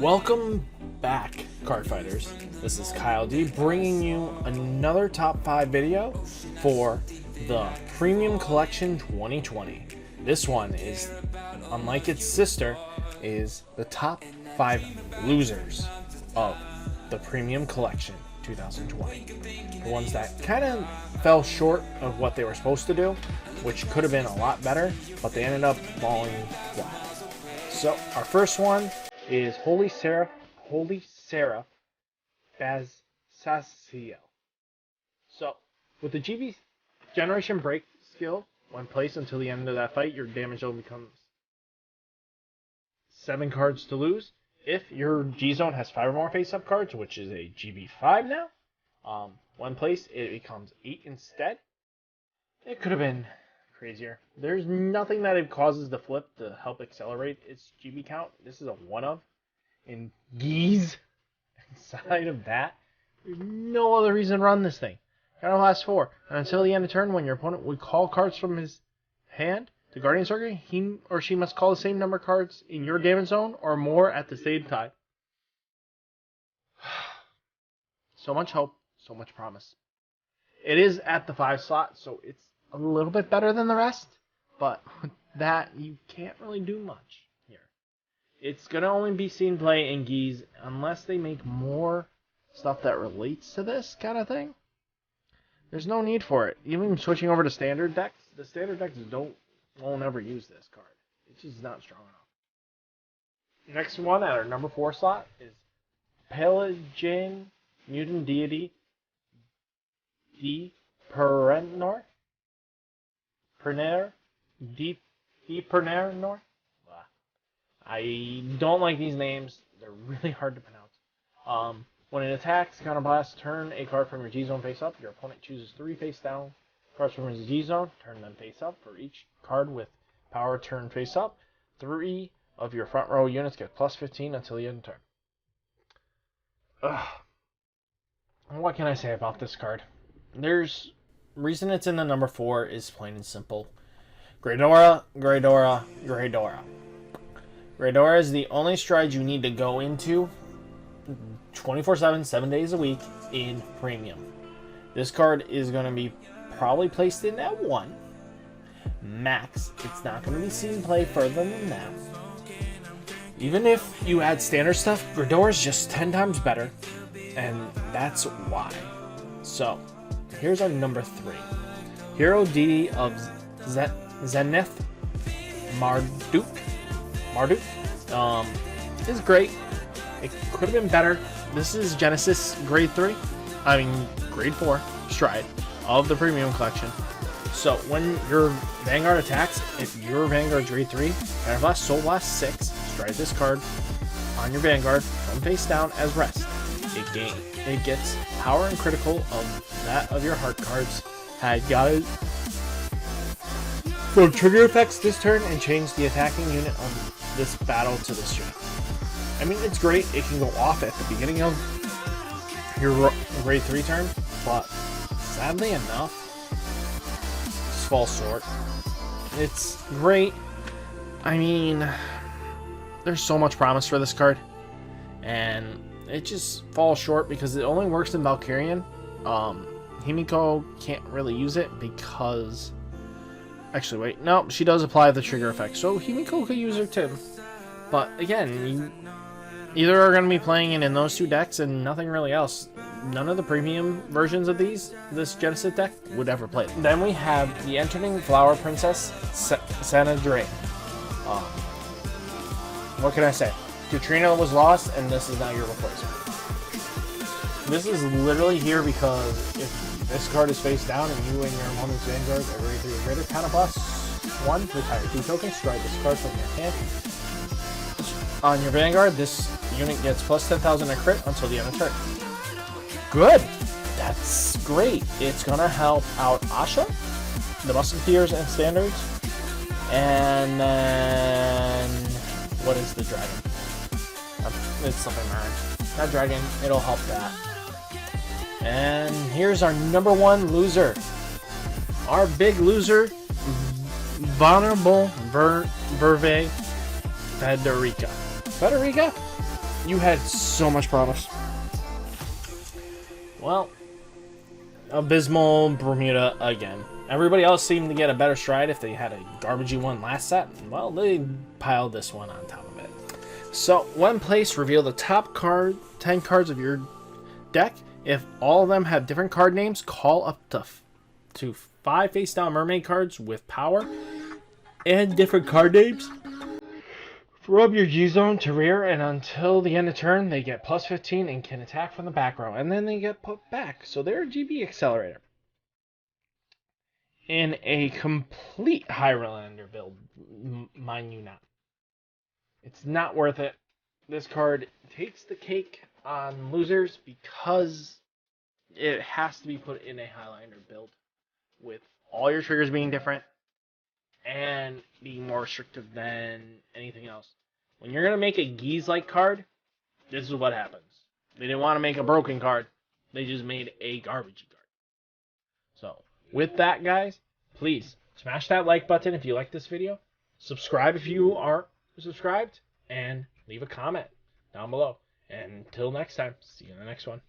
Welcome back, card fighters. This is Kyle D bringing you another top 5 video for the Premium Collection 2020. This one is, unlike its sister, is the top 5 losers of the Premium Collection 2020. The ones that kind of fell short of what they were supposed to do, which could have been a lot better, but they ended up falling flat. So our first one is Holy Serra Basacio. So with the GB Generation Break skill, when placed until the end of that fight, your damage zone becomes 7 cards to lose. If your G zone has 5 or more face-up cards, which is a GB5 now, when placed, it becomes 8 instead. It could have been crazier. There's nothing that it causes the flip to help accelerate its GB count. This is a 1 of. In geese inside of that, there's no other reason to run this thing. Gotta last 4. And until the end of turn, when your opponent would call cards from his hand to Guardian Circuit, he or she must call the same number of cards in your damage zone or more at the same time. So much hope, so much promise. It is at the 5 slot, so it's a little bit better than the rest, but with that, you can't really do much here. It's going to only be seen play in Geese unless they make more stuff that relates to this kind of thing. There's no need for it. Even switching over to standard decks, the standard decks won't ever use this card. It's just not strong enough. Next one at our number 4 slot is Pele Jin, Mutant Deity, Pernor. I don't like these names. They're really hard to pronounce. When it attacks, counterblast, turn a card from your G-Zone face up. Your opponent chooses 3 face down cards from his G-Zone. Turn them face up. For each card with power turn face up, 3 of your front row units get plus 15 until the end of turn. Ugh. What can I say about this card? There's reason it's in the number 4 is plain and simple. Greydora. Greydora is the only stride you need to go into 24/7, 7 days a week in Premium. This card is going to be probably placed in at 1. Max. It's not going to be seen play further than that. Even if you add standard stuff, Greydora is just 10 times better, and that's why. So, here's our number 3. Hero D of Zenith Marduk is great. It could have been better. This is Genesis grade 4 stride of the Premium Collection. So when your Vanguard attacks, if your Vanguard's grade 3, Counterblast, Soul Blast 6, stride this card on your Vanguard from face down as rest. It gets power and critical of that of your heart cards. Had got it from trigger effects this turn and change the attacking unit on this battle to this unit. I mean, it's great. It can go off at the beginning of your grade 3 turn, but sadly enough, just falls short. It's great. I mean, there's so much promise for this card, and it just falls short because it only works in Valkyrian. Himiko can't really use it because... Actually, wait. No, she does apply the trigger effect, so Himiko could use her too. But again, you either are going to be playing it in those 2 decks and nothing really else. None of the premium versions of this Genesis deck would ever play it. Then we have the Entering Flower Princess, Sana Dre. What can I say? Katrina was lost, and this is now your replacement. This is literally here because if this card is face down and you and your opponent's Vanguard are grade 3 or greater, counterblast 1, retire 2 tokens, strike this card from your hand. On your Vanguard, this unit gets plus 10,000 a crit until the end of turn. Good! That's great. It's gonna help out Asha, the Musketeers and Standards, and then... what is the dragon? It's something Marin. That dragon, it'll help that. And here's our number 1 loser. Our big loser, Vulnerable Verve Federica. You had so much promise. Well, abysmal Bermuda again. Everybody else seemed to get a better stride if they had a garbagey one last set. Well, they piled this one on top of it. So, when placed, reveal the top 10 cards of your deck. If all of them have different card names, call up to 5 face-down mermaid cards with power and different card names. Rub your G-Zone to rear, and until the end of turn, they get plus 15 and can attack from the back row. And then they get put back, so they're a GB Accelerator. In a complete Highlander build, mind you not. It's not worth it. This card takes the cake on losers because it has to be put in a Highlander build with all your triggers being different and being more restrictive than anything else. When you're going to make a Geese-like card, this is what happens. They didn't want to make a broken card. They just made a garbagey card. So, with that, guys, please smash that like button if you like this video. Subscribe if you aren't subscribed. And leave a comment down below. And until next time, see you in the next one.